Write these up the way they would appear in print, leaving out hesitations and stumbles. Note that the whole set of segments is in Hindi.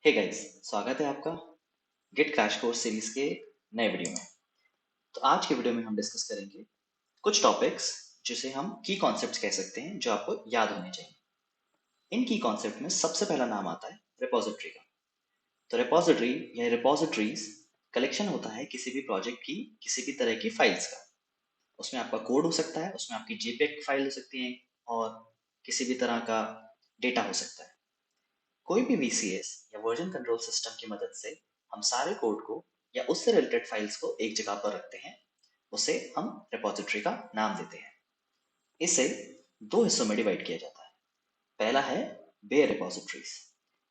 हे गाइस, स्वागत है आपका गिट क्रैश कोर्स सीरीज के नए वीडियो में। तो आज के वीडियो में हम डिस्कस करेंगे कुछ टॉपिक्स जिसे हम की कॉन्सेप्ट्स कह सकते हैं, जो आपको याद होने चाहिए। इन की कॉन्सेप्ट में सबसे पहला नाम आता है रिपोजिटरी का। तो रिपोजिटरी या रिपोजिटरीज कलेक्शन होता है किसी भी प्रोजेक्ट की, किसी भी तरह की फाइल्स का। उसमें आपका कोड हो सकता है, उसमें आपकी जेपीईजी फाइल हो सकती है और किसी भी तरह का डेटा हो सकता है। कोई भी वीसीएस या वर्जन कंट्रोल सिस्टम की मदद से हम सारे कोड को या उससे रिलेटेड फाइल्स को एक जगह पर रखते हैं। उसे हम रिपोजिटरी का नाम देते हैं। इसे दो हिस्सों में डिवाइड किया जाता है। पहला है बेयर रिपोजिटरीज।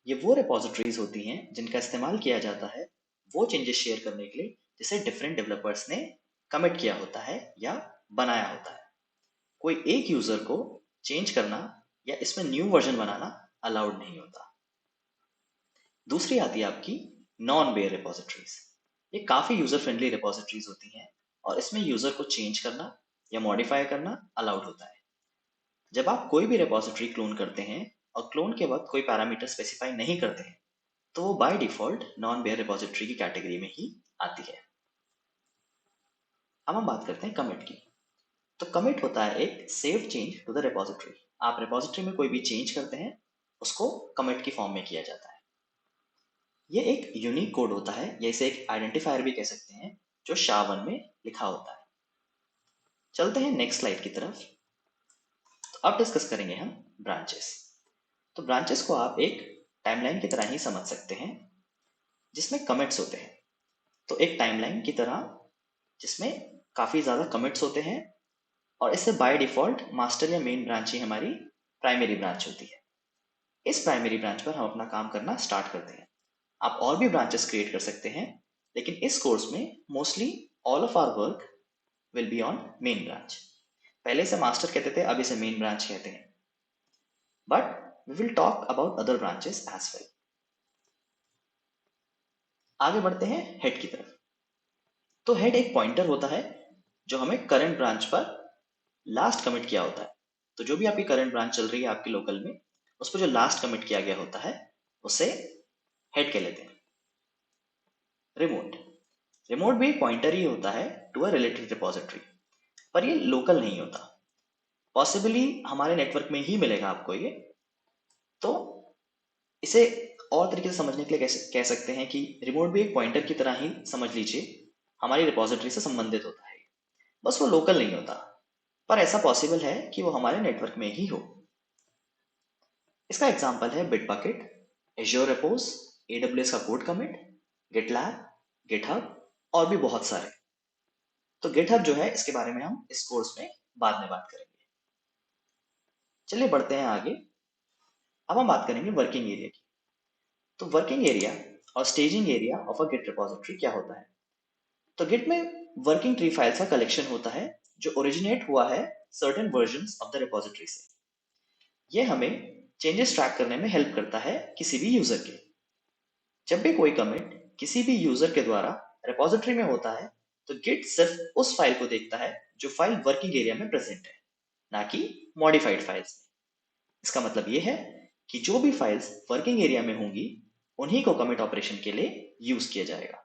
ये वो रिपोजिटरीज होती हैं जिनका इस्तेमाल किया जाता है वो चेंजेस शेयर करने के लिए जिसे डिफरेंट डेवलपर्स ने कमिट किया होता है या बनाया होता है। कोई एक यूजर को चेंज करना या इसमें न्यू वर्जन बनाना अलाउड नहीं होता। दूसरी आती है आपकी नॉन बेयर रिपोजिटरीज। ये काफी यूजर फ्रेंडली रिपोजिटरीज होती हैं और इसमें यूजर को चेंज करना या मॉडिफाई करना अलाउड होता है। जब आप कोई भी रिपोजिटरी क्लोन करते हैं और क्लोन के वक्त कोई पैरामीटर स्पेसिफाई नहीं करते हैं, तो वो by default non bare repository की कैटेगरी में ही आती है। अब हम बात करते हैं कमिट की। तो कमिट होता है एक save change to the repository. आप रिपोजिटरी में कोई भी चेंज करते हैं, उसको कमिट की फॉर्म में किया जाता है। ये एक यूनिक कोड होता है या इसे एक आइडेंटिफायर भी कह सकते हैं, जो SHA-1 में लिखा होता है। चलते हैं नेक्स्ट स्लाइड की तरफ। तो अब डिस्कस करेंगे हम ब्रांचेस। तो ब्रांचेस को आप एक टाइमलाइन की तरह ही समझ सकते हैं, जिसमें कमिट्स होते हैं। तो एक टाइमलाइन की तरह जिसमें काफी ज्यादा कमिट्स होते हैं और इससे बाय डिफॉल्ट मास्टर या मेन ब्रांच ही हमारी प्राइमरी ब्रांच होती है। इस प्राइमरी ब्रांच पर हम अपना काम करना स्टार्ट करते हैं। आप और भी ब्रांचेस क्रिएट कर सकते हैं, लेकिन इस कोर्स में mostly all of our work will be on main branch. पहले से मास्टर कहते थे, अब इसे मेन ब्रांच कहते हैं, but we will talk about other branches as well. आगे बढ़ते हैं हेड की तरफ। तो हेड एक पॉइंटर होता है जो हमें करंट ब्रांच पर लास्ट कमिट किया होता है। तो जो भी आपकी करंट ब्रांच चल रही है आपके लोकल में, उस पर जो लास्ट कमिट किया गया होता है उसे हेड कह लेते हैं। रिमोट रिमोट भी एक पॉइंटर ही होता है टू अ रिलेटेड रिपोजिटरी, पर ये लोकल नहीं होता। पॉसिबली हमारे नेटवर्क में ही मिलेगा आपको ये। तो इसे और तरीके से समझने के लिए कह सकते हैं कि रिमोट भी एक पॉइंटर की तरह ही समझ लीजिए, हमारी रिपोजिटरी से संबंधित होता है। बस वो लोकल नहीं होता, पर ऐसा पॉसिबल है कि वो हमारे नेटवर्क में ही हो। इसका एग्जाम्पल है बिटबकेट, एज्योर रिपोज, AWS का कोड कमिट, गिटलैब, गिटहब और भी बहुत सारे। तो गिटहब जो है, इसके बारे में हम इस कोर्स में बाद में बात करेंगे। चलिए बढ़ते हैं आगे। अब हम बात करेंगे वर्किंग एरिया की। तो वर्किंग एरिया और staging area of a git repository क्या होता है? तो गिट में वर्किंग ट्री फाइल्स का कलेक्शन होता है जो ओरिजिनेट हुआ है certain versions of the repository से। ये हमें चेंजेस ट्रैक करने में हेल्प करता है किसी भी यूजर के। जब भी कोई कमिट किसी भी यूजर के द्वारा रिपोजिटरी में होता है, तो गिट सिर्फ उस फाइल को देखता है जो फाइल वर्किंग एरिया में प्रेजेंट है, ना कि मॉडिफाइड फाइल्स में। इसका मतलब ये है कि जो भी फाइल्स वर्किंग एरिया में होंगी, उन्हीं को कमिट ऑपरेशन के लिए यूज किया जाएगा।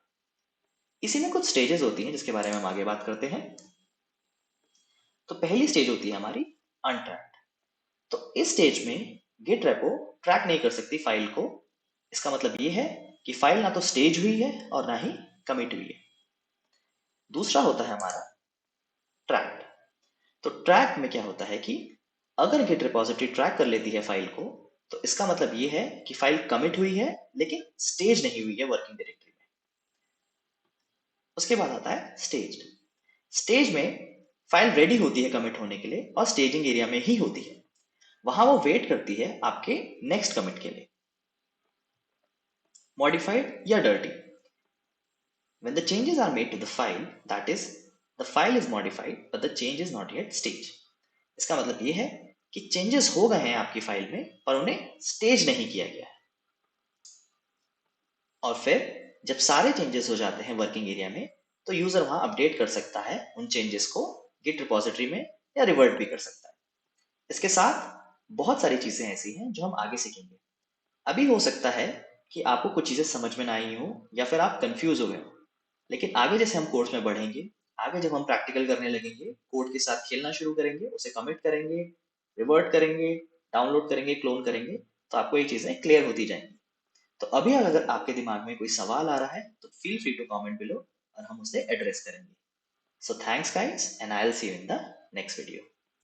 इसी में कुछ स्टेजेस होती हैं जिसके बारे में हम आगे बात करते हैं। तो पहली स्टेज होती है हमारी अनट्रैक्ड। तो इस स्टेज में गिट रेपो ट्रैक नहीं कर सकती फाइल को। इसका मतलब ये है कि फाइल ना तो स्टेज हुई है और ना ही कमिट हुई है। दूसरा होता है हमारा ट्रैक्ड। तो ट्रैक में क्या होता है कि अगर गिट रिपोजिटरी ट्रैक कर लेती है फाइल को, तो इसका मतलब ये है कि फाइल कमिट हुई है लेकिन स्टेज नहीं हुई है वर्किंग डायरेक्टरी में। उसके बाद आता है स्टेज्ड। स्टेज में फाइल रेडी होती है कमिट होने के लिए और स्टेजिंग एरिया में ही होती है। वहां वो वेट करती है आपके नेक्स्ट कमिट के लिए। मॉडिफाइड या dirty. When the changes are made to the file, that is, the file is modified but the change is not yet staged. इसका मतलब ये है कि चेंजेस हो गए हैं आपकी फाइल में, पर उन्हें स्टेज नहीं किया गया है। और फिर जब सारे चेंजेस हो जाते हैं वर्किंग एरिया में, तो यूजर वहां अपडेट कर सकता है उन चेंजेस को गिट रिपोजिटरी में, या रिवर्ट भी कर सकता है। इसके साथ बहुत सारी चीजें ऐसी हैं जो हम आगे सीखेंगे। अभी हो सकता है कि आपको कुछ चीज़ें समझ में ना आई हो या फिर आप कंफ्यूज हो गए हो। लेकिन आगे जैसे हम कोर्स में बढ़ेंगे, आगे जब हम प्रैक्टिकल करने लगेंगे, कोड के साथ खेलना शुरू करेंगे, उसे कमिट करेंगे, रिवर्ट करेंगे, डाउनलोड करेंगे, क्लोन करेंगे, तो आपको ये चीज़ें क्लियर होती जाएंगी। तो अभी अगर आपके दिमाग में कोई सवाल आ रहा है तो feel free to comment below और हम उसे एड्रेस करेंगे। So thanks guys and I will see you in the next video.